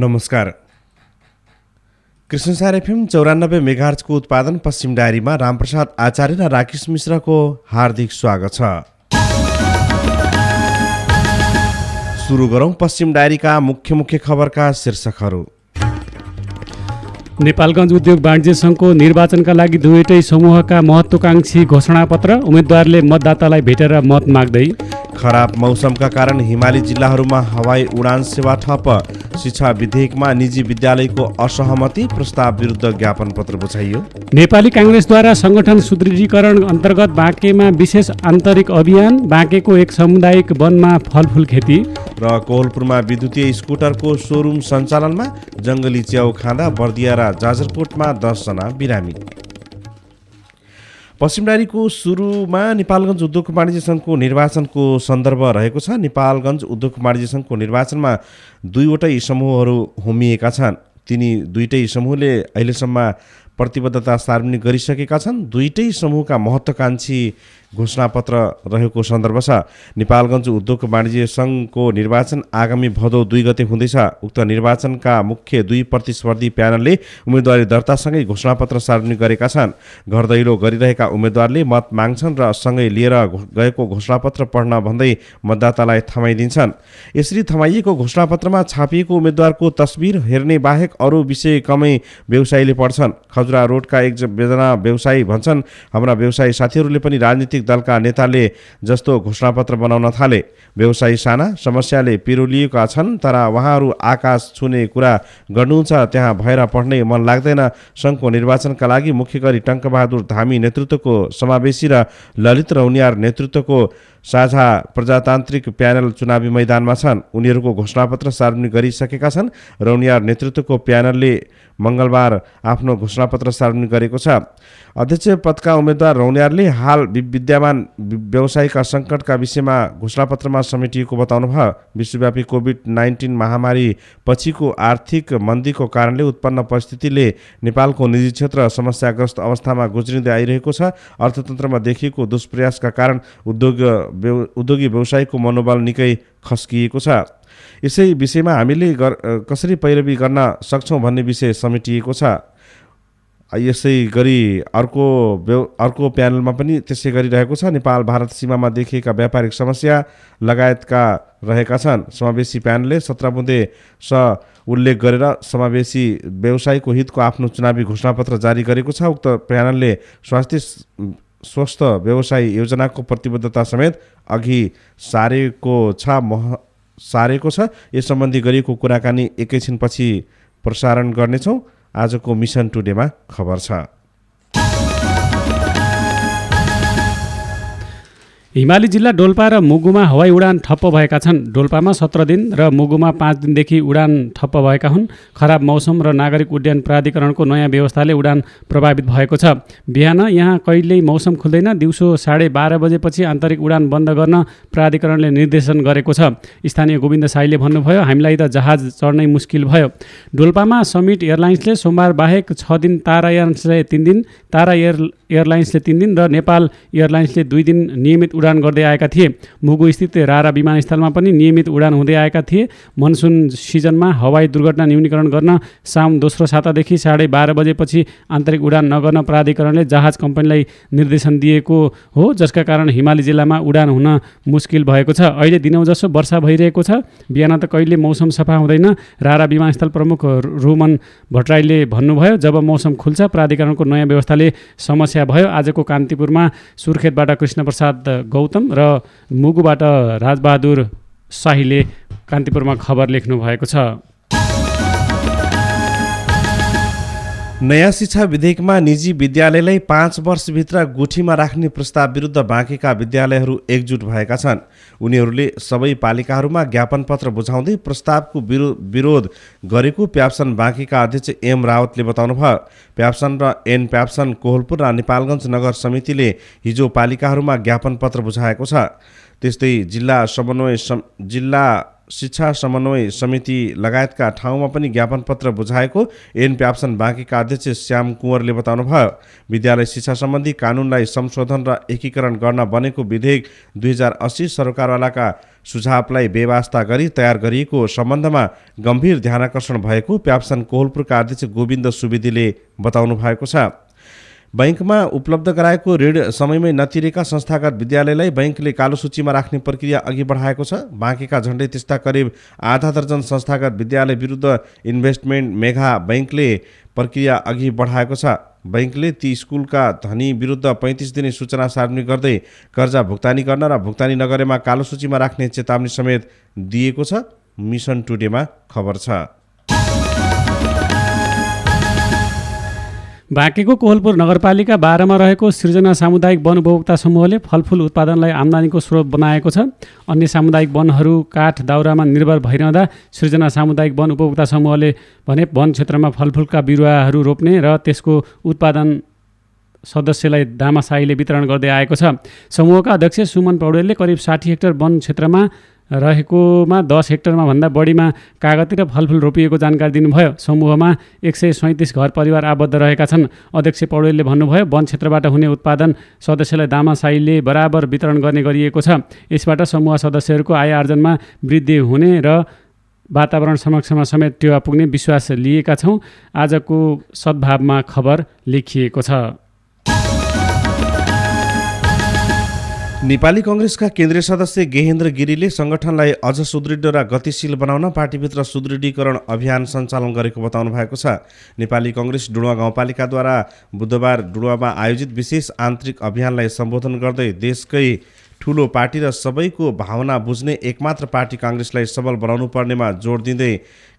नमस्कार। कृष्णसार एफएम 94 मेगाहर्जको उत्पादन पश्चिम डायरीमा रामप्रसाद आचार्य र राकेश मिश्रको हार्दिक स्वागत छ। सुरु गरौं पश्चिम डायरीका मुख्य खबरका शीर्षकहरू। नेपालगञ्ज उद्योग वाणिज्य सङ्घको निर्वाचनका लागि दुवैटै समूहका महत्त्वाकांक्षी घोषणापत्र, उम्मेद्वारले मतदातालाई भेटेर मत माग्दै। खराब मौसमका कारण हिमाली जिल्लाहरूमा हवाई उडान सेवा ठप, शिक्षा विधेयकमा निजी विद्यालयको असहमति, प्रस्ताव विरुद्ध ज्ञापन पत्र बुझाइयो। नेपाली काङ्ग्रेसद्वारा सङ्गठन सुदृढीकरण अन्तर्गत बाँकेमा विशेष आन्तरिक अभियान, बाँकेको एक सामुदायिक वनमा फलफुल खेती। र कोहलपुरमा विद्युतीय स्कुटरको सोरुम सञ्चालनमा, जङ्गली च्याउ खाँदा बर्दिया र जाजरकोटमा 10 जना बिरामी। पश्चिम डायरीको सुरुमा नेपालगञ्ज उद्योग वाणिज्य सङ्घको निर्वाचनको सन्दर्भ रहेको छ। नेपालगञ्ज उद्योग वाणिज्य सङ्घको निर्वाचनमा दुईवटै समूहहरू होमिएका छन्। तिनी दुईटै समूहले अहिलेसम्म प्रतिबद्धता सार्वजनिक गरिसकेका छन्। दुईटै समूहका महत्त्वाकांक्षी घोषणापत्र रहेको सन्दर्भ छ। नेपालगञ्ज उद्योग वाणिज्य सङ्घको निर्वाचन आगामी भदौ 2 गते हुँदैछ। उक्त निर्वाचनका मुख्य दुई प्रतिस्पर्धी प्यानलले उम्मेदवारी दर्तासँगै घोषणापत्र सार्वजनिक गरेका छन्। घर दैलो गरिरहेका उम्मेदवारले मत माग्छन् र सँगै लिएर गएको घोषणापत्र पढ्न भन्दै मतदातालाई थमाइदिन्छन्। यसरी थमाइएको घोषणापत्रमा छापिएको उम्मेदवारको तस्बिर हेर्ने बाहेक अरू विषय कमै व्यवसायीले पढ्छन्। खजुरा रोडका एकजना व्यवसायी भन्छन्, हाम्रा व्यवसायी साथीहरूले पनि राजनीतिक दलका नेताले जस्तो घोषणापत्र बनाउन थाले। व्यवसायी साना समस्याले पिरोलिएका छन्, तर उहाँहरू आकाश छुने कुरा गर्नुहुन्छ, त्यहाँ भएर पढ्नै मन लाग्दैन। सङ्घको निर्वाचनका लागि मुख्य गरी टङ्कबहादुर धामी नेतृत्वको समावेशी र ललित रौनियार नेतृत्वको साझा प्रजातान्त्रिक प्यानल चुनावी मैदानमा छन्। उनीहरूको घोषणापत्र सार्वजनिक गरिसकेका छन्। रौनियार नेतृत्वको प्यानलले मङ्गलबार आफ्नो घोषणापत्र सार्वजनिक गरेको छ। अध्यक्ष पदका उम्मेद्वार रौनियारले हाल विद्यमान व्यवसायिका सङ्कटका विषयमा घोषणापत्रमा समेटिएको बताउनुभयो। विश्वव्यापी कोभिड-19 महामारी पछिको आर्थिक मन्दीको कारणले उत्पन्न परिस्थितिले नेपालको निजी क्षेत्र समस्याग्रस्त अवस्थामा गुज्रिँदै आइरहेको छ। अर्थतन्त्रमा देखिएको दुष्प्रयासका कारण उद्योगी व्यवसायको मनोबल निकै खस्किएको छ। यसै विषयमा हामीले कसरी पैरवी गर्न सक्छौँ भन्ने विषय समेटिएको छ। यसै गरी अर्को प्यानलमा पनि त्यसै गरिरहेको छ। नेपाल भारत सीमामा देखिएका व्यापारिक समस्या लगायतका रहेका छन्। समावेशी प्यानलले 17 बुँदे उल्लेख गरेर समावेशी व्यवसायको हितको आफ्नो चुनावी घोषणापत्र जारी गरेको छ। उक्त प्यानलले स्वस्थ व्यवसाय योजनाको प्रतिबद्धता समेत अघि सारेको छ। यस सम्बन्धी गरिएको कुराकानी एकैछिनपछि प्रसारण गर्नेछौँ। आजको मिसन टुडेमा खबर छ। हिमाली जिल्ला डोल्पा र मुगुमा हवाई उडान ठप्प भएका छन्। डोल्पामा 17 दिन र मुगुमा 5 दिनदेखि उडान ठप्प भएका हुन्। खराब मौसम र नागरिक उड्डयन प्राधिकरणको नयाँ व्यवस्थाले उडान प्रभावित भएको छ। बिहान यहाँ कहिल्यै मौसम खुल्दैन। दिउँसो 12:30 बजेपछि आन्तरिक उडान बन्द गर्न प्राधिकरणले निर्देशन गरेको छ। स्थानीय गोविन्द साईले भन्नुभयो, हामीलाई त जहाज चढ्नै मुस्किल भयो। डोल्पामा समिट एयरलाइन्सले सोमबार बाहेक 6 दिन, तारा एयरलाइन्सले 3 दिन, तारा एयरलाइन्सले 3 दिन र नेपाल एयरलाइन्सले 2 दिन नियमित उडान गर्दै आएका थिए। मुगु स्थित रारा विमानस्थलमा पनि नियमित उडान हुँदै आएका थिए। मनसुन सिजनमा हवाई दुर्घटना न्यूनीकरण गर्न साउन दोस्रो सातादेखि 12:30 बजेपछि आन्तरिक उडान नगर्न प्राधिकरणले जहाज कम्पनीलाई निर्देशन दिएको हो, जसका कारण हिमाली जिल्लामा उडान हुन मुस्किल भएको छ। अहिले दिनौजसो वर्षा भइरहेको छ। बिहान त कहिले मौसम सफा हुँदैन। रारा विमानस्थल प्रमुख रोमन भट्टराईले भन्नुभयो, जब मौसम खुल्छ प्राधिकरणको नयाँ व्यवस्थाले समस्या भयो। आजको कान्तिपुरमा सुर्खेतबाट कृष्णप्रसाद गौतम र मुगुबाट राजबहादुर शाहीले कान्तिपुरमा खबर लेख्नु भएको छ। नयाँ शिक्षा विधेयकमा निजी विद्यालयलाई 5 वर्षभित्र गुठीमा राख्ने प्रस्ताव विरुद्ध बाँकेका विद्यालयहरू एकजुट भएका छन्। उनीहरूले सबै पालिकाहरूमा ज्ञापन पत्र बुझाउँदै प्रस्तावको विरोध गरेको प्याप्सन बाँकेका अध्यक्ष एम रावतले बताउनुभयो। प्याप्सन र एन प्याप्सन कोहलपुर र नेपालगञ्ज नगर समितिले हिजो पालिकाहरूमा ज्ञापन पत्र बुझाएको छ। त्यस्तै जिल्ला शिक्षा समन्वय समिति लगायतका ठाउँमा पनि ज्ञापन पत्र बुझाएको एन प्याप्सन बाँकीका अध्यक्ष श्याम कुँवरले बताउनुभयो। विद्यालय शिक्षा सम्बन्धी कानुनलाई संशोधन र एकीकरण गर्न बनेको विधेयक 2080 सरकारवालाका सुझावलाई बेवास्ता गरी तयार गरिएको सम्बन्धमा गम्भीर ध्यानाकर्षण भएको प्याप्सन कोहलपुरका अध्यक्ष गोविन्द सुवेदीले बताउनु भएको छ। बैंकमा उपलब्ध गराएको ऋण समयमै नतिरेका संस्थागत विद्यालयलाई बैंकले कालो सूचीमा राख्ने प्रक्रिया अघि बढाएको छ। बाँकीका झण्डै त्यस्ता करिब आधा दर्जन संस्थागत विद्यालय विरुद्ध इन्भेस्टमेन्ट मेघा बैंकले प्रक्रिया अघि बढाएको छ। बैंकले ती स्कुलका धनी विरुद्ध 35 दिने सूचना सार्वजनिक गर्दै कर्जा भुक्तानी गर्न र भुक्तानी नगरेमा कालो सूचीमा राख्ने चेतावनी समेत दिएको छ। मिसन टुडेमा खबर छ। बाँकेको कोहलपुर नगरपालिका 12 मा रहेको सृजना सामुदायिक वन उपभोक्ता समूहले फलफुल उत्पादनलाई आम्दानीको स्रोत बनाएको छ। अन्य सामुदायिक वनहरू काठ दाउरामा निर्भर भइरहँदा सृजना सामुदायिक वन उपभोक्ता समूहले भने वन क्षेत्रमा फलफुलका बिरुवाहरू रोप्ने र त्यसको उत्पादन सदस्यलाई दामासाहीले वितरण गर्दै आएको छ। समूहका अध्यक्ष सुमन पौडेलले करिब 60 हेक्टर वन क्षेत्रमा रहेकोमा 10 हेक्टरमा भन्दा बढीमा कागती र फलफुल रोपिएको जानकारी दिनुभयो। समूहमा 137 घर परिवार आबद्ध रहेका छन्। अध्यक्ष पौडेलले भन्नुभयो, वन क्षेत्रबाट हुने उत्पादन सदस्यलाई दामासाहीले बराबर वितरण गर्ने गरिएको छ। यसबाट समूह सदस्यहरूको आय आर्जनमा वृद्धि हुने र वातावरण संरक्षणमा समेत टेवा पुग्ने विश्वास लिएका छौँ। आजको सद्भावमा खबर लेखिएको छ। नेपाली कांग्रेसका केन्द्रीय सदस्य गेहेन्द्र गिरीले संगठनलाई अझ सुदृढ र गतिशील बनाउन पार्टीभित्र सुदृढीकरण अभियान सञ्चालन गरेको बताउनु भएको छ। नेपाली कांग्रेस डुडुवा गाउँपालिकाद्वारा बुधबार डुडुवामा आयोजित विशेष आन्तरिक अभियानलाई सम्बोधन गर्दै देशकै ठूलो पार्टी र सबैको भावना बुझ्ने एकमात्र पार्टी कांग्रेसलाई सबल बनाउनु पर्नेमा जोड दिँदै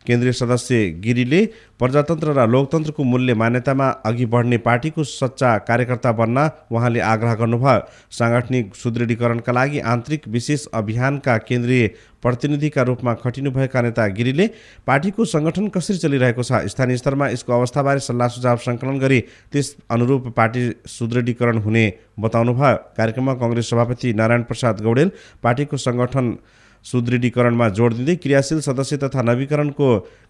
केन्द्रीय सदस्य गिरीले प्रजातन्त्र र लोकतन्त्रको मूल्य मान्यतामा अघि बढ्ने पार्टीको सच्चा कार्यकर्ता बन्न उहाँले आग्रह गर्नुभयो। सांगठनिक सुदृढीकरणका लागि आन्तरिक विशेष अभियानका केन्द्रीय प्रतिनिधिका रूपमा खटिनुभएका नेता गिरीले पार्टीको संगठन कसरी चलिरहेको छ, स्थानीय स्तरमा यसको अवस्थाबारे सल्लाह सुझाव सङ्कलन गरी त्यस अनुरूप पार्टी सुदृढीकरण हुने बताउनुभयो। कार्यक्रममा कांग्रेस सभापति नारायण प्रसाद गौडेल पार्टीको संगठन सुदृढीकरणमा जोड दिँदै क्रियाशील सदस्य तथा नवीकरणको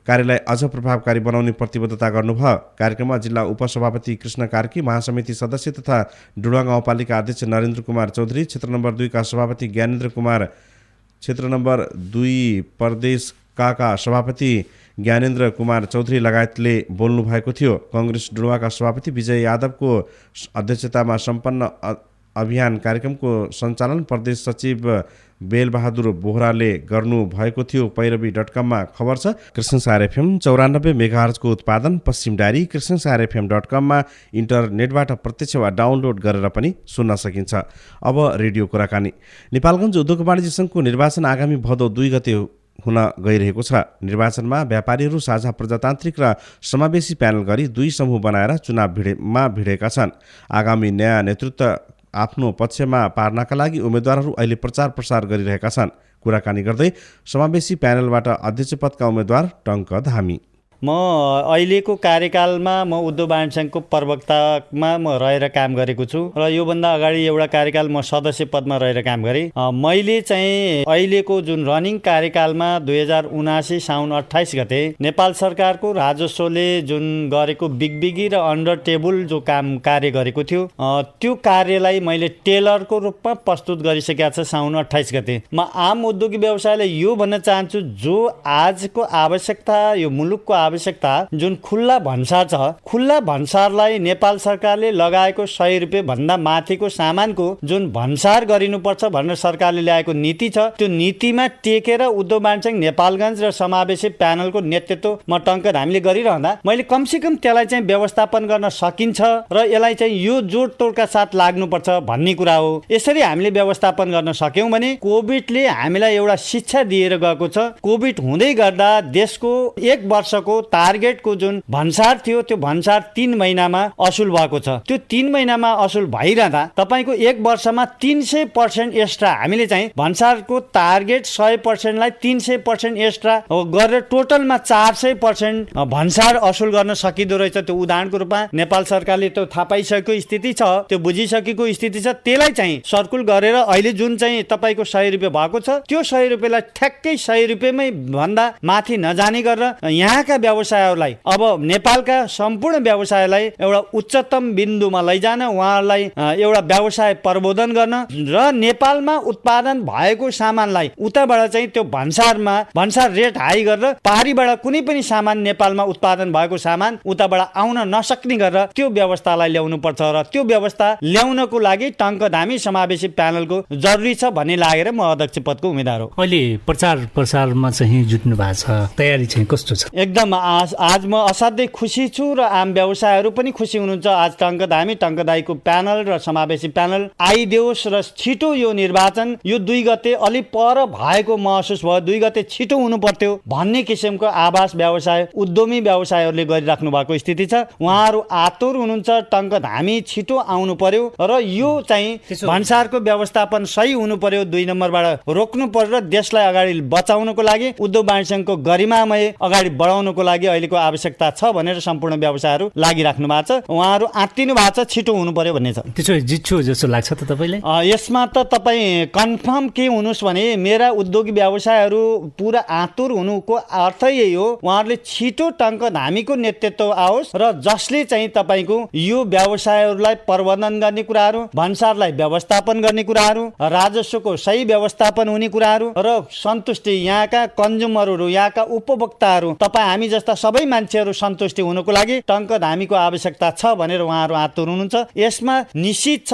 कार्यलाई अझ प्रभावकारी बनाउने प्रतिबद्धता गर्नुभयो। कार्यक्रममा जिल्ला उपसभापति कृष्ण कार्की, महासमिति सदस्य तथा डुडुवा गाउँपालिका अध्यक्ष नरेन्द्र कुमार चौधरी, क्षेत्र नम्बर 2 का सभापति ज्ञानेन्द्र कुमार, क्षेत्र नम्बर 2 प्रदेश का सभापति ज्ञानेन्द्र कुमार चौधरी लगायतले बोल्नु भएको थियो। कांग्रेस डुडुवाका सभापति विजय यादवको अध्यक्षतामा सम्पन्न अभियान कार्यक्रमको सञ्चालन प्रदेश सचिव बेलबहादुर बोहराले गर्नु भएको थियो। पैरवी.com मा खबर छ। कृष्णसार एफएम 94 मेगाहर्जको उत्पादन पश्चिम डायरी कृष्णसारfm.com मा इन्टरनेटबाट प्रत्यक्ष वा डाउनलोड गरेर पनि सुन्न सकिन्छ। अब रेडियो कुराकानी। नेपालगञ्ज उद्योग वाणिज्य सङ्घको निर्वाचन आगामी भदौ 2 गते हुन गइरहेको छ। निर्वाचनमा व्यापारीहरू साझा प्रजातान्त्रिक र समावेशी प्यानल गरी 2 समूह बनाएर चुनावमा भिडेका छन्। आगामी नयाँ नेतृत्व आफ्नो पक्षमा पार्नका लागि उम्मेदवारहरू अहिले प्रचार प्रसार गरिरहेका छन्। कुराकानी गर्दै समावेशी प्यानलबाट अध्यक्ष पदका उम्मेदवार टङ्क धामी, म अहिलेको कार्यकालमा म उद्योग वाणिज्य सङ्घको प्रवक्तामा म रहेर काम गरेको छु र योभन्दा अगाडि एउटा कार्यकाल म सदस्य पदमा रहेर काम गरेँ। मैले चाहिँ अहिलेको जुन रनिङ कार्यकालमा 2079 साउन 28 गते नेपाल सरकारको राजस्वले जुन गरेको बिगबिगी र अन्डर टेबल जो कार्य गरेको थियो त्यो कार्यलाई मैले टेलरको रूपमा प्रस्तुत गरिसकेका छ साउन 28 गते। म आम उद्योगी व्यवसायलाई यो भन्न चाहन्छु, जो आजको आवश्यकता, यो मुलुकको आवश्यकता जुन खुल्ला भन्सार छ, खुल्ला भन्सारलाई नेपाल सरकारले लगाएको 100 रुपियाँ भन्दा माथिको सामानको जुन भन्सार गरिनुपर्छ भनेर सरकारले ल्याएको नीति छ, त्यो नीतिमा टेकेर उद्योग वाणिज्य सङ्घ नेपालगञ्ज र समावेशी प्यानलको नेतृत्व म टङ्क धामीले गरिरहँदा मैले कमसेकम त्यसलाई चाहिँ व्यवस्थापन गर्न सकिन्छ र यसलाई चाहिँ यो जोडतोडका साथ लाग्नुपर्छ भन्ने कुरा हो। यसरी हामीले व्यवस्थापन गर्न सक्यौँ भने कोभिडले हामीलाई एउटा शिक्षा दिएर गएको छ। कोभिड हुँदै गर्दा देशको 1 वर्षको टार्गेटको जुन भन्सार थियो त्यो भन्सार 3 महिनामा असुल भएको छ। त्यो 3 महिनामा असुल भइरहँदा तपाईको 1 वर्षमा 300% एक्स्ट्रा हामीले चाहिँ भन्सारको टार्गेट 100% लाई 300% एक्स्ट्रा गरेर टोटलमा 400% भन्सार असुल गर्न सकिदो रहेछ। त्यो उदाहरणको रूपमा नेपाल सरकारले त्यो थाहा पाइसकेको स्थिति छ, त्यो बुझिसकेको स्थिति छ। त्यसलाई चाहिँ सर्कुल गरेर अहिले जुन चाहिँ तपाईको 100 रुपैयाँ भएको छ त्यो 100 रुपैयाँलाई ठ्याक्कै 100 रुपैयाँमै भन्दा माथि नजाने गरेर यहाँका व्यवसायहरूलाई अब नेपालका सम्पूर्ण व्यवसायलाई एउटा उच्चतम बिन्दुमा लैजान, उहाँहरूलाई एउटा व्यवसाय प्रबोधन गर्न र नेपालमा उत्पादन भएको सामानलाई उताबाट चाहिँ त्यो भन्सार रेट हाई गरेर पारीबाट कुनै पनि सामान नेपालमा उत्पादन भएको सामान उताबाट आउन नसक्ने गरेर त्यो व्यवस्थालाई ल्याउनु पर्छ र त्यो व्यवस्था ल्याउनको लागि टङ्कधामी समावेशी प्यानलको जरुरी छ भन्ने लागेर म अध्यक्ष पदको उम्मेदवार हो। अहिले प्रचार प्रसारमा चाहिँ जुट्नु भएको छ, तयारी चाहिँ कस्तो छ? एकदम आज म असाध्यै खुसी छु र आम व्यवसायहरू पनि खुसी हुनुहुन्छ। आज टङ्कदाईको प्यानल र समावेशी प्यानल आइदेओस् र छिटो यो निर्वाचन यो 2 गते अलि पर भएको महसुस भयो। 2 गते छिटो हुनु पर्थ्यो भन्ने किसिमको आवास व्यवसाय उद्यमी व्यवसायहरूले गरिराख्नु भएको स्थिति छ। उहाँहरू आतुर हुनुहुन्छ, टङ्कधामी छिटो आउनु पर्यो र यो चाहिँ भन्सारको व्यवस्थापन सही हुनु पर्यो। 2 नम्बरबाट रोक्नु पर्यो र देशलाई अगाडि बचाउनको लागि उद्योग वाणिज्य सङ्घको गरिमामय अगाडि बढाउनको लागि अहिलेको आवश्यकता छ भनेर सम्पूर्ण व्यवसायहरू लागिराख्नु भएको छ। उहाँहरू आत्तिनु भएको छ, छिटो हुनु पर्यो भन्ने छ। त्यसो जित्छु जस्तो लाग्छ त तपाईलाई? यसमा त तपाईँ कन्फर्म के हुनुहोस् भने मेरा उद्योगी व्यवसायहरू पुरा आतुर हुनुको अर्थ यही हो, उहाँहरूले छिटो टङ्कधामीको नेतृत्व आओस् र जसले चाहिँ तपाईँको यो व्यवसायहरूलाई प्रबन्धन गर्ने कुराहरू, भन्सारलाई व्यवस्थापन गर्ने कुराहरू, राजस्वको सही व्यवस्थापन हुने कुराहरू र सन्तुष्टि यहाँका कन्ज्युमरहरू, यहाँका उपभोक्ताहरू, तपाईँ हामी जस्ता सबै मान्छेहरू सन्तुष्टि हुनुको लागि टङ्कधामीको आवश्यकता छ भनेर उहाँहरू आतुर हुनुहुन्छ। यसमा निश्चित छ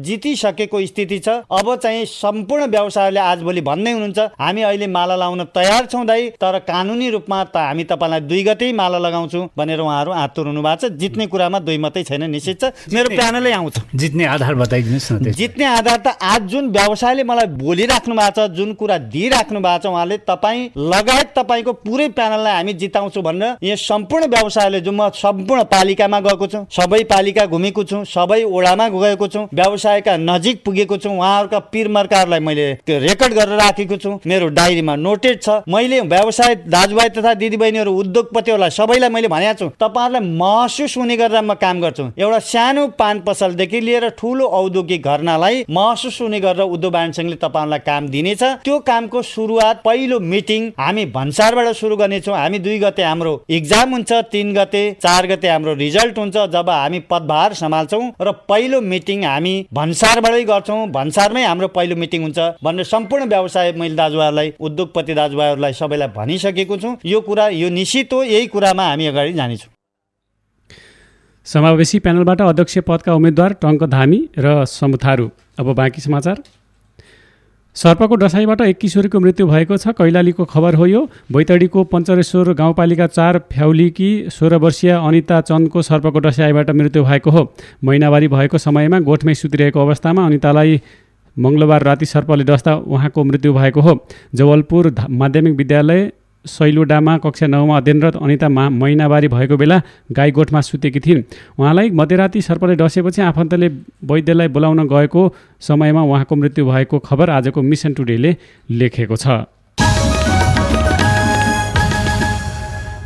जितिसकेको स्थिति छ। अब चाहिँ सम्पूर्ण व्यवसायले आजभोलि भन्दै हुनुहुन्छ हामी अहिले माला लाउन तयार छौँ दाइ, तर कानुनी रूपमा त हामी तपाईँलाई 2 गते माला लगाउँछौँ भनेर उहाँहरू आतुर हुनु भएको छ। जित्ने कुरामा 2 मात्रै छैन, निश्चित छ। मेरो प्यानलै आउँछ। जित्ने आधार बताइदिनुहोस् न। जित्ने आधार त आज जुन व्यवसायले मलाई बोलिराख्नु भएको छ, जुन कुरा दिइराख्नु भएको छ, उहाँले तपाईँ लगायत तपाईँको पुरै प्यानललाई हामी जिताउँछौँ भनेर यहाँ सम्पूर्ण व्यवसायले जो म सम्पूर्ण पालिकामा गएको छु, सबै पालिका घुमेको छु, सबै ओडामा गएको छु, व्यवसायका नजिक पुगेको छु, उहाँहरूका पीरमर्काहरूलाई मैले रेकर्ड गरेर राखेको छु, मेरो डायरीमा नोटेड छ। मैले व्यवसाय दाजुभाइ तथा दिदीबहिनीहरू उद्योगपतिहरूलाई सबैलाई मैले भनेको छु तपाईँहरूलाई महसुस हुने गरेर म काम गर्छु। एउटा सानो पान पसलदेखि लिएर ठुलो औद्योगिक घरनालाई महसुस हुने गरेर उद्योग वाणिज्य सङ्घले तपाईँहरूलाई काम दिनेछ। त्यो कामको सुरुवात पहिलो मिटिङ हामी भन्सारबाट सुरु गर्नेछौँ। हामी 2 गते हाम्रो इक्जाम हुन्छ, 3 गते 4 गते हाम्रो रिजल्ट हुन्छ जब हामी पदभार सम्हाल्छौँ र पहिलो मिटिङ हामी भन्सारबाटै गर्छौँ। भन्सारमै हाम्रो पहिलो मिटिङ हुन्छ भनेर सम्पूर्ण व्यवसाय मैले दाजुभाइहरूलाई, उद्योगपति दाजुभाइहरूलाई सबैलाई भनिसकेको छु। यो कुरा यो निश्चित हो, यही कुरामा हामी अगाडि जानेछौँ। समावेशी प्यानलबाट अध्यक्ष पदका उम्मेद्वार टङ्कधामी र समुथारू। अब बाँकी समाचार। सर्पको डसाइबाट एक किशोरीको मृत्यु भएको छ। कैलालीको खबर हो यो। बैतडीको पञ्चरेश्वर गाउँपालिका 4 फ्याउलीकी 16 वर्षीय अनिता चन्दको सर्पको डसाइबाट मृत्यु भएको हो। महिनावारी भएको समयमा गोठमै सुतिरहेको अवस्थामा अनितालाई मङ्गलबार राति सर्पले डस्दा उहाँको मृत्यु भएको हो। जवलपुर माध्यमिक विद्यालय सैलुडामा कक्षा 9मा अध्ययनरत अनिता महिनावारी भएको बेला गाई गोठमा सुतेकी थिइन्। उहाँलाई मध्यराति सर्पले डसेपछि आफन्तले वैद्यलाई बोलाउन गएको समयमा उहाँको मृत्यु भएको खबर आजको मिसन टुडेले लेखेको छ।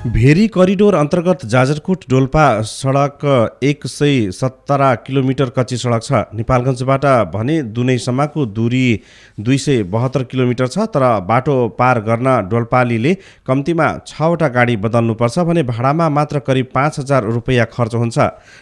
भेरी करिडोर अन्तर्गत जाजरकोट डोल्पा सडक 117 किलोमिटर कच्ची सडक छ। नेपालगञ्जबाट भने दुनैसम्मको दूरी 272 किलोमिटर छ। तर बाटो पार गर्न डोल्पालीले कम्तीमा 6वटा गाडी बदल्नुपर्छ भने भाडामा मात्र करिब 5,000 रुपैयाँ खर्च हुन्छ।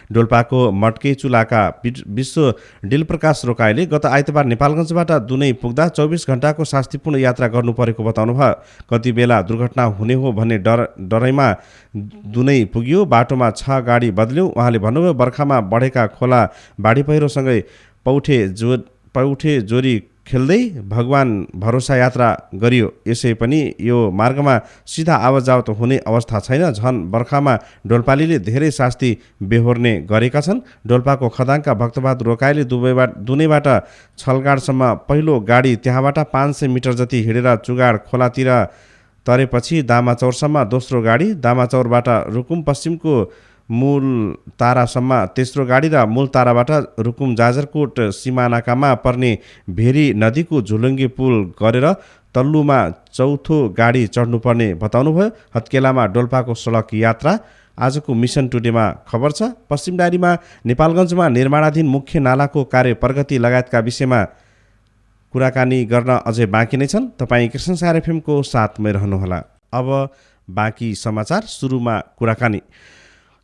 डोल्पाको मटके चुलाका विश्व डिलप्रकाश रोकाइले गत आइतबार नेपालगञ्जबाट दुनै पुग्दा 24 घण्टाको शास्तिपूर्ण यात्रा गर्नु परेको बताउनुभयो। कति बेला दुर्घटना हुने हो भन्ने डरैमा दुनै पुग्यो। बाटोमा 6 गाडी बदल्यो। उहाँले भन्नुभयो बर्खामा बढेका खोला बाढी पहिरोसँगै पौठे जोरी खेल्दै भगवान भरोसा यात्रा गरियो। यसै पनि यो मार्गमा सिधा आवाजावत हुने अवस्था छैन। झन् बर्खामा डोल्पालीले धेरै शास्ति बेहोर्ने गरेका छन्। डोल्पाको खदाङका भक्तबहादुर रोकाइले दुनैबाट छलगाडसम्म पहिलो गाडी त्यहाँबाट 500 मिटर जति हिँडेर चुगाड खोलातिर तरेपछि दामाचौरसम्म दोस्रो गाडी, दामाचौरबाट रुकुम पश्चिमको मूल तारासम्म तेस्रो गाडी र मूल ताराबाट रुकुम जाजरकोट सिमानाकामा पर्ने भेरी नदीको झुलुङ्गे पुल गरेर तल्लुमा चौथो गाडी चढ्नुपर्ने बताउनुभयो। हत्केलामा डोल्पाको सडक यात्रा आजको मिसन टुडेमा खबर छ। पश्चिम डायरीमा नेपालगञ्जमा निर्माणाधीन मुख्य नालाको कार्य प्रगति लगायतका विषयमा कुराकानी गर्न अझै बाँकी नै छन्। तपाईँ कृष्णसार एफएमको साथमै रहनुहोला। अब बाँकी समाचार। सुरुमा कुराकानी।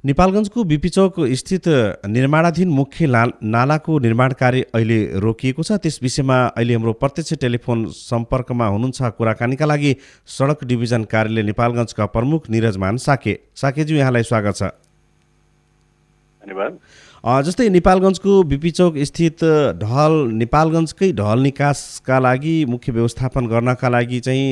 नेपालगञ्जको बिपी चौक स्थित निर्माणाधीन मुख्य नालाको निर्माण कार्य अहिले रोकिएको छ। त्यस विषयमा अहिले हाम्रो प्रत्यक्ष टेलिफोन सम्पर्कमा हुनुहुन्छ कुराकानीका लागि सडक डिभिजन कार्यालय नेपालगञ्जका प्रमुख निरजमान साके। साकेज्यू, यहाँलाई स्वागत छ। धन्यवाद। जस्तै नेपालगञ्जको बिपी चौक स्थित नेपालगञ्जकै ढल निकासका लागि मुख्य व्यवस्थापन गर्नका लागि चाहिँ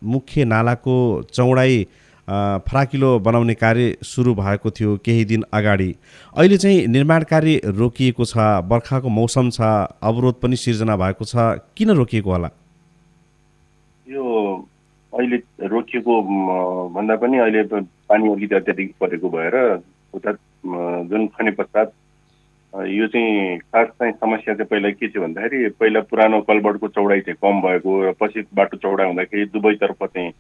मुख्य नालाको चौडाइ फराकिलो बनाउने कार्य सुरु भएको थियो केही दिन अगाडि। अहिले चाहिँ निर्माण कार्य रोकिएको छ। बर्खाको मौसम छ, अवरोध पनि सिर्जना भएको छ। किन रोकिएको होला? यो अहिले रोकिएको भन्दा पनि अहिले पानी अलिकति अत्याधिक परेको भएर उता जुन खने पश्चात यो चाहिँ खास चाहिँ समस्या चाहिँ पहिला के थियो भन्दाखेरि पहिला पुरानो कलबर्टको चौडाइ चाहिँ कम भएको र पछि बाटो चौडा हुँदाखेरि दुवैतर्फ चाहिँ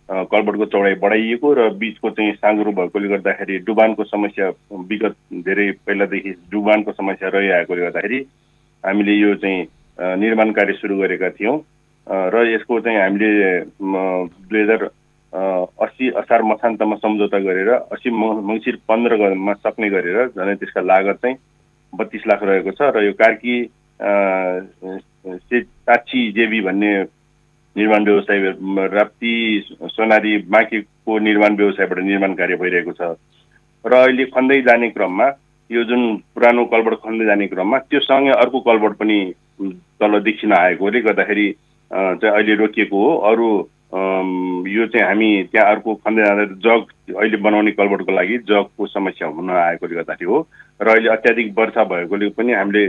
कलबर्टको चौडाइ बढाइएको र बिचको चाहिँ साँघुरो भएकोले गर्दाखेरि डुबानको समस्या विगत धेरै पहिलादेखि डुबानको समस्या रहिआएकोले गर्दाखेरि हामीले यो चाहिँ निर्माण कार्य सुरु गरेका थियौँ र यसको चाहिँ हामीले 2080 असार मसान्तमा सम्झौता गरेर 80 मङ्सिर 15 गतेमा सक्ने गरेर झनै त्यसका लागत चाहिँ 32 लाख रहेको छ र यो कार्की ताची जेबी भन्ने निर्माण व्यवसाय राप्ती सोनारी बाँकीको निर्माण व्यवसायबाट निर्माण कार्य भइरहेको छ र अहिले खन्दै जाने क्रममा यो जुन पुरानो कलबर्ट खन्दै जाने क्रममा त्यो सँगै अर्को कलबर्ट पनि तल देखिन आएकोले गर्दाखेरि चाहिँ अहिले रोकिएको हो। अरू यो चाहिँ हामी त्यहाँ अर्को खन्दै जाँदा जग अहिले बनाउने कलबर्टको लागि जगको समस्या हुन आएकोले गर्दाखेरि हो र अहिले अत्याधिक वर्षा भएकोले पनि हामीले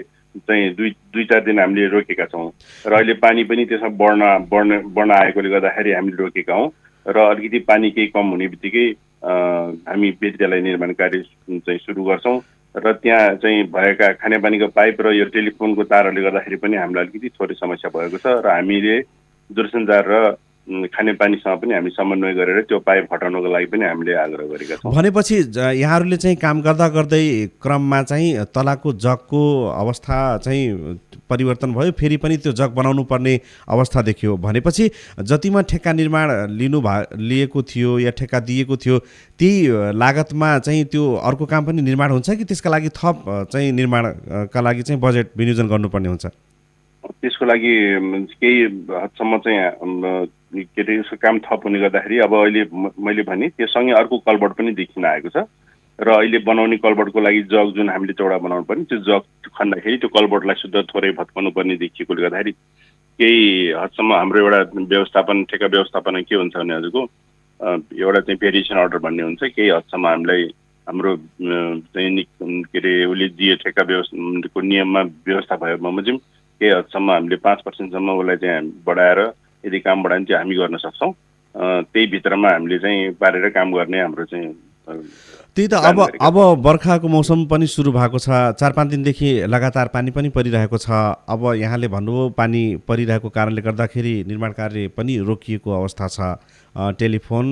चाहिँ दुई चार दिन हामीले रोकेका छौँ र अहिले पानी पनि त्यसमा बढ्न आएकोले गर्दाखेरि हामीले रोकेका हौँ र अलिकति पानी केही कम हुने बित्तिकै हामी विद्यालय निर्माण कार्य चाहिँ सुरु गर्छौँ र त्यहाँ चाहिँ भएका खानेपानीको पाइप र यो टेलिफोनको तारहरूले गर्दाखेरि पनि हामीलाई अलिकति थोरै समस्या भएको छ र हामीले दूरसञ्चार र खानेपानीसँग पनि हामी समन्वय गरेर त्यो पाइप हटाउनको लागि पनि हामीले आग्रह गरेका छौँ। भनेपछि यहाँहरूले चाहिँ काम गर्दा गर्दै क्रममा चाहिँ तलाको जगको अवस्था चाहिँ परिवर्तन भयो, फेरि पनि त्यो जग बनाउनु पर्ने अवस्था देखियो। भनेपछि जतिमा ठेक्का निर्माण लिएको थियो या ठेक्का दिएको थियो त्यही लागतमा चाहिँ त्यो अर्को काम पनि निर्माण हुन्छ कि त्यसका लागि थप चाहिँ निर्माणका लागि चाहिँ बजेट विनियोजन गर्नुपर्ने हुन्छ? त्यसको लागि केही हदसम्म चाहिँ के अरे यसको काम थप हुने गर्दाखेरि अब अहिले मैले भने त्यो सँगै अर्को कलबर्ट पनि देखिन आएको छ र अहिले बनाउने कलबर्टको लागि जग जुन हामीले चौडा बनाउनु पर्ने त्यो जग खन्दाखेरि त्यो कलबर्टलाई शुद्ध थोरै भत्काउनु पर्ने देखिएकोले गर्दाखेरि केही हदसम्म हाम्रो एउटा व्यवस्थापन ठेक्का व्यवस्थापन के हुन्छ भने हजुरको एउटा चाहिँ भेरिएसन अर्डर भन्ने हुन्छ। केही हदसम्म हामीलाई हाम्रो चाहिँ के अरे उसले दिए ठेक्का व्यवस्थाको नियममा व्यवस्था भयो बमोजिम केही हदसम्म हामीले 5% उसलाई चाहिँ बढाएर यदि काम बढायो भने चाहिँ हामी गर्न सक्छौँ। त्यही भित्रमा हामीले चाहिँ पारेर काम गर्ने हाम्रो चाहिँ त्यही त। अब बर्खाको मौसम पनि सुरु भएको छ, 4-5 दिनदेखि लगातार पानी पनि परिरहेको छ। अब यहाँले भन्नुभयो पानी परिरहेको कारणले गर्दाखेरि निर्माण कार्य पनि रोकिएको अवस्था छ। टेलिफोन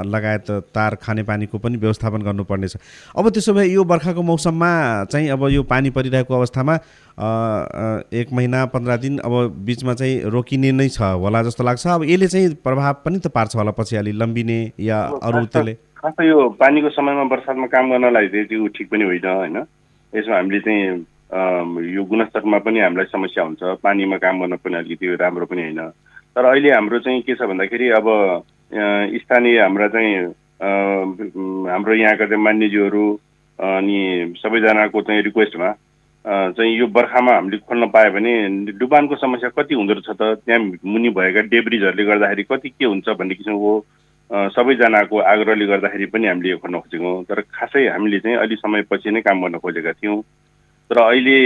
लगायत तार खानेपानीको पनि व्यवस्थापन गर्नुपर्नेछ। अब त्यसो भए यो बर्खाको मौसममा चाहिँ अब यो पानी परिरहेको अवस्थामा 1 महिना 15 दिन अब बिचमा चाहिँ रोकिने नै छ होला जस्तो लाग्छ। अब यसले चाहिँ प्रभाव पनि त पार्छ होला पछि अलि लम्बिने या अरू त्यसले? खास त यो पानीको समयमा बर्सातमा काम गर्नलाई त्यो ठिक पनि होइन होइन। यसमा हामीले चाहिँ यो गुणस्तरमा पनि हामीलाई समस्या हुन्छ, पानीमा काम गर्न पनि अलिकति राम्रो पनि होइन। तर अहिले हाम्रो चाहिँ के छ भन्दाखेरि अब स्थानीय हाम्रा चाहिँ हाम्रो यहाँका चाहिँ मान्यज्यूहरू अनि सबैजनाको चाहिँ रिक्वेस्टमा चाहिँ यो बर्खामा हामीले खोल्न पायो भने डुबानको समस्या कति हुँदो रहेछ त, त्यहाँ मुनि भएका डेब्रिजहरूले गर्दाखेरि कति के हुन्छ भन्ने किसिमको सबैजनाको आग्रहले गर्दाखेरि पनि हामीले यो खोल्न खोजेको। तर खासै हामीले चाहिँ अलि समयपछि नै काम गर्न खोजेका थियौँ। तर अहिले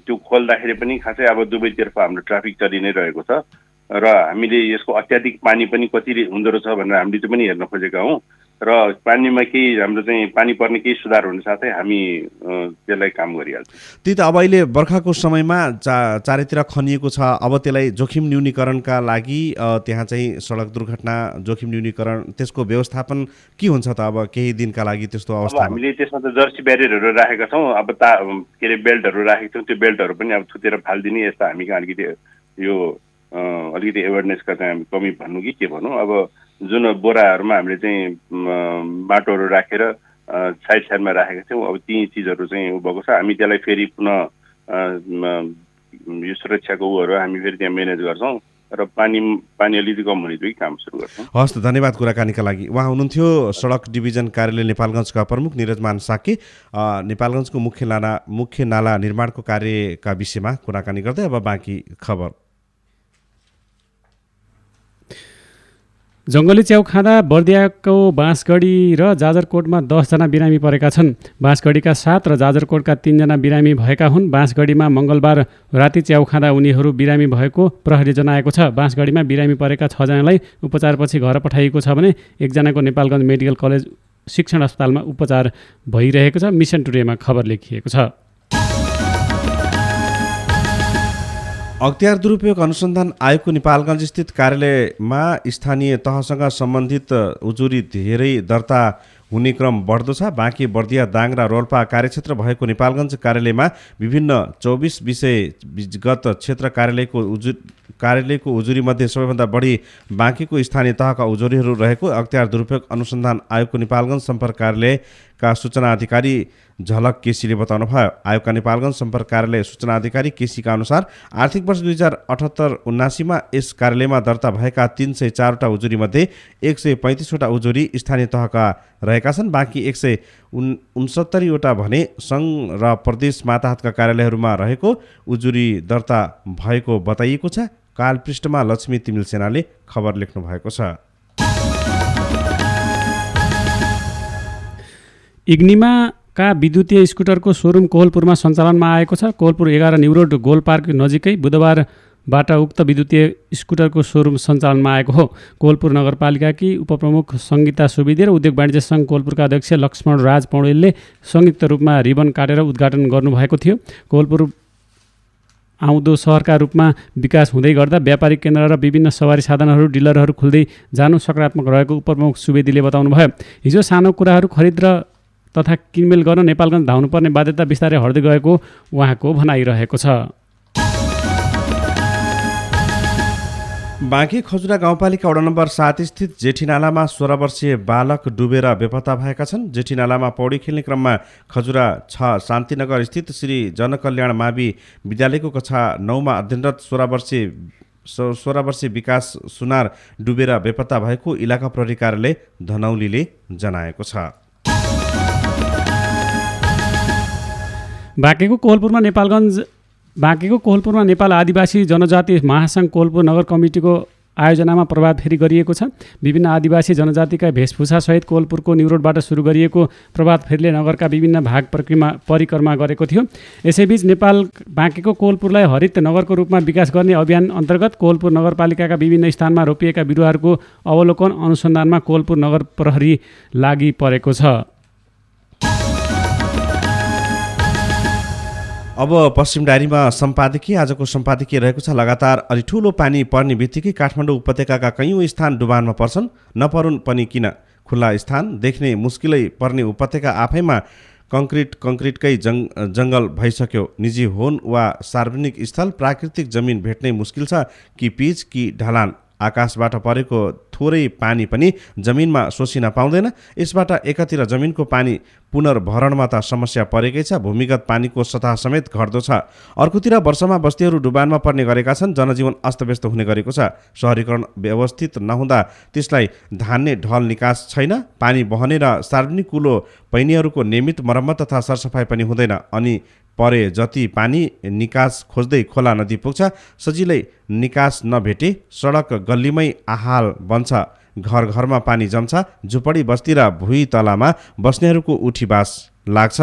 त्यो खोल्दाखेरि पनि खासै अब दुवैतर्फ हाम्रो ट्राफिक चलि नै रहेको छ र हामीले यसको अत्याधिक पानी पनि कति हुँदो रहेछ भनेर हामीले त्यो पनि हेर्न खोजेका हौँ र पानीमा केही हाम्रो चाहिँ पानी पर्ने केही सुधार हुने साथै हामी त्यसलाई काम गरिहाल्छौँ। त्यही त अब अहिले बर्खाको समयमा चारैतिर खनिएको छ, अब त्यसलाई जोखिम न्यूनीकरणका लागि त्यहाँ चाहिँ सडक दुर्घटना जोखिम न्यूनीकरण त्यसको व्यवस्थापन के हुन्छ त अब केही दिनका लागि त्यस्तो अवस्था? हामीले त्यसमा त जर्सी ब्यारियरहरू राखेका छौँ, अब के अरे बेल्टहरू राखेका छौँ, त्यो बेल्टहरू पनि अब थुतेर फालिदिने यस्ता हामी अलिकति यो अलिकति एवेरनेसका चाहिँ कमी भन्नु कि के भनौँ, अब जुन बोराहरूमा हामीले चाहिँ माटोहरू राखेर साइडमा राखेका थियौँ, अब ती चिजहरू चाहिँ भएको छ। हामी त्यसलाई फेरि पुनः यो सुरक्षाको उहरू हामी फेरि त्यहाँ म्यानेज गर्छौँ र पानी अलिकति कम हुने काम सुरु गर्छौँ। हस् त, धन्यवाद कुराकानीका लागि। उहाँ हुनुहुन्थ्यो सडक डिभिजन कार्यालय नेपालगञ्जका प्रमुख निरजमान साके। नेपालगञ्जको मुख्य नाला निर्माणको कार्यका विषयमा कुराकानी गर्दै अब बाँकी खबर। जङ्गली च्याउ खाँदा बर्दियाको बाँसगढी र जाजरकोटमा 10 जना बिरामी परेका छन्। बाँसगढीका 7 र जाजरकोटका 3 जना बिरामी भएका हुन्। बाँसगढीमा मङ्गलबार राति च्याउ खाँदा उनीहरू बिरामी भएको प्रहरी जनाएको छ। बाँसगढीमा बिरामी परेका 6 जनालाई उपचारपछि घर पठाइएको छ भने एकजनाको नेपालगञ्ज मेडिकल कलेज शिक्षण अस्पतालमा उपचार भइरहेको छ। मिसन टुडेमा खबर लेखिएको छ। अख्तियार दुरुपयोग अनुसन्धान आयोगको नेपालगञ्ज स्थित कार्यालयमा स्थानीय तहसँग सम्बन्धित उजुरी धेरै दर्ता हुने क्रम बढ्दो छ। बाँकी बर्दिया दाङ र रोल्पा कार्यक्षेत्र भएको नेपालगञ्ज कार्यालयमा विभिन्न 24 विषयगत क्षेत्र कार्यालयको उजुरीमध्ये सबैभन्दा बढी बाँकीको स्थानीय तहका उजुरीहरू रहेको अख्तियार दुरुपयोग अनुसन्धान आयोगको नेपालगञ्ज सम्पर्क कार्यालयका सूचना अधिकारी झलक केसीले बताउनुभयो। आयोगका नेपालगञ्ज सम्पर्क कार्यालय सूचना अधिकारी केसीका अनुसार आर्थिक वर्ष 2078-79मा यस कार्यालयमा दर्ता भएका 304वटा उजुरीमध्ये 135वटा उजुरी स्थानीय तहका रहेका छन्। बाँकी 169वटा भने सङ्घ र प्रदेश माताहतका कार्यालयहरूमा रहेको उजुरी दर्ता भएको बताइएको छ। काल पृष्ठमा लक्ष्मी तिमिल सेनाले खबर लेख्नु भएको छ। इग्निमाका विद्युतीय स्कुटरको सोरुम कोहलपुरमा सञ्चालनमा आएको छ। Kohalpur 11 new road goal park नजिकै बुधबारबाट उक्त विद्युतीय स्कुटरको सोरुम सञ्चालनमा आएको हो। कोहलपुर नगरपालिकाकी उपप्रमुख सङ्गीता सुवेदी र उद्योग वाणिज्य सङ्घ कोहलपुरका अध्यक्ष लक्ष्मण राज पौडेलले संयुक्त रूपमा रिबन काटेर उद्घाटन गर्नुभएको थियो। कोहलपुर आउँदो सहरका रूपमा विकास हुँदै गर्दा व्यापारिक केन्द्र र विभिन्न सवारी साधनहरू डिलरहरू खुल्दै जानु सकारात्मक रहेको उपप्रमुख सुवेदीले बताउनुभयो। हिजो सानो कुराहरू खरिद र तथा किनमेल गर्न नेपालगञ्ज धाउनुपर्ने बाध्यता बिस्तारै हट्दै गएको उहाँको भनाइरहेको छ। बाँकी खजुरा गाउँपालिका वडा नम्बर 7 स्थित जेठीनालामा 16 वर्षीय बालक डुबेर बेपत्ता भएका छन्। जेठीनालामा पौडी खेल्ने क्रममा खजुरा 6 शान्तिनगर स्थित श्री जनकल्याण मावि विद्यालयको कक्षा 9मा अध्ययनरत 16 वर्षीय विकास सुनार डुबेर बेपत्ता भएको इलाका प्रहरी कार्यालय धनौलीले जनाएको छ। बाँकेको कोहलपुरमा नेपाल आदिवासी जनजाति महासङ्घ कोहलपुर नगर कमिटीको आयोजनामा प्रभात फेरी गरिएको छ। विभिन्न आदिवासी जनजातिका वेशभूषासहित कोहलपुरको न्युरोडबाट सुरु गरिएको प्रभात फेरीले नगरका विभिन्न भाग परिक्रमा गरेको थियो। यसैबीच बाँकेको कोहलपुरलाई हरित नगरको रूपमा विकास गर्ने अभियान अन्तर्गत कोहलपुर नगरपालिकाका विभिन्न स्थानमा रोपिएका बिरुवाहरूको अवलोकन अनुसन्धानमा कोहलपुर नगर प्रहरी लागि परेको छ। अब पश्चिम डायरीमा सम्पादकीय आजको सम्पादकीय रहेको छ। लगातार अलि ठुलो पानी पर्ने बित्तिकै काठमाडौँ उपत्यकाका कैयौँ स्थान डुबानमा पर्छन्। नपरुन् पनि किन, खुल्ला स्थान देख्ने मुस्किलै पर्ने उपत्यका आफैमा कङ्क्रिटकै जङ्गल भइसक्यो। निजी होन वा सार्वजनिक स्थल प्राकृतिक जमिन भेट्नै मुस्किल छ कि पिच कि ढलान। आकाशबाट परेको थोरै पानी पनि जमिनमा सोसिन पाउँदैन। यसबाट एकातिर जमिनको पानी पुनर्भरणमा त समस्या परेकै छ, भूमिगत पानीको सतह समेत घट्दो छ। अर्कोतिर वर्षमा बस्तीहरू डुबानमा पर्ने गरेका छन्। जनजीवन अस्तव्यस्त हुने गरेको छ। सहरीकरण व्यवस्थित नहुँदा त्यसलाई धान्ने ढल निकास छैन। पानी बहने र सार्वजनिक कुलो पैनीहरूको नियमित मर्मत तथा सरसफाइ पनि हुँदैन। अनि परे जति पानी निकास खोज्दै खोला नदी पुग्छ, सजिलै निकास नभेटे सडक गल्लीमै आहाल बन्छ। घर घरमा पानी जम्छ। झुपडी बस्ती र भुइँ तलामा बस्नेहरूको उठीबास लाग्छ।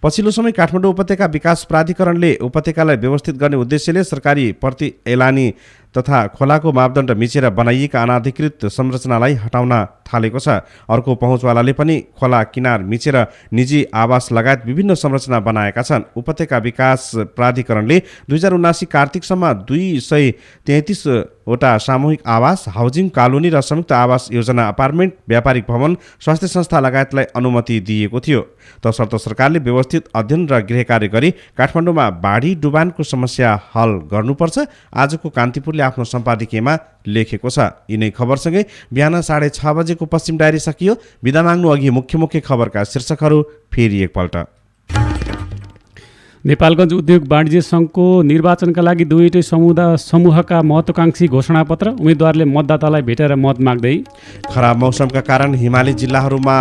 पछिल्लो समय काठमाडौँ उपत्यका विकास प्राधिकरणले उपत्यकालाई व्यवस्थित गर्ने उद्देश्यले सरकारी प्रति एलानी तथा खोलाको मापदण्ड मिचेर बनाइएका अनाधिकृत संरचनालाई हटाउन थालेको छ। अर्को पहुँचवालाले पनि खोला किनार मिचेर निजी आवास लगायत विभिन्न संरचना बनाएका छन्। उपत्यका विकास प्राधिकरणले 2079 कार्तिकसम्म 233 वटा सामूहिक आवास, हाउजिङ कालोनी र संयुक्त आवास योजना, अपार्टमेन्ट, व्यापारिक भवन, स्वास्थ्य संस्था लगायतलाई अनुमति दिएको थियो। तसर्थ सरकारले व्यवस्थित अध्ययन र गृह कार्य गरी काठमाडौँमा बाढी डुबानको समस्या हल गर्नुपर्छ। आजको कान्तिपुरले आफ्नो सम्पादकीयमा लेखेको छ। यिनै खबरसँगै बिहान 6:30 बजेको पश्चिम डायरी सकियो। बिदा माग्नु अघि मुख्य खबरका शीर्षकहरू फेरि एकपल्ट। नेपालगञ्ज उद्योग वाणिज्य सङ्घको निर्वाचनका लागि दुईटै समूहका महत्त्वाकांक्षी घोषणापत्र, उम्मेदवारले मतदातालाई भेटेर मत माग्दै। खराब मौसमका कारण हिमाली जिल्लाहरूमा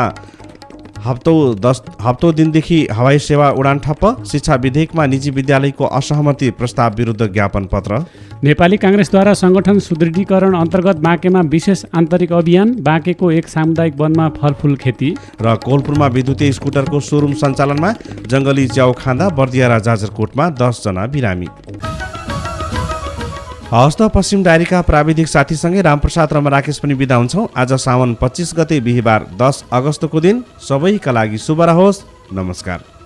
हप्तौं दिनदेखि हवाई सेवा उडान ठप्प। शिक्षा विधेयकमा निजी विद्यालयको असहमति प्रस्ताव विरुद्ध ज्ञापन पत्र। नेपाली काङ्ग्रेसद्वारा सङ्गठन सुदृढीकरण अन्तर्गत बाँकेमा विशेष आन्तरिक अभियान, बाँकेको एक सामुदायिक वनमा फलफुल खेती। र कोलपुरमा विद्युतीय स्कुटरको सोरुम सञ्चालनमा, जङ्गली च्याउ खाँदा बर्दिया र जाजरकोटमा 10 जना बिरामी। हवस् त, पश्चिम डायरीका प्राविधिक साथीसँगै रामप्रसाद र म राकेश पनि बिदा हुन्छौँ। आज साउन 25 गते बिहिबार 10 अगस्तको दिन सबैका लागि शुभ रहोस्। नमस्कार।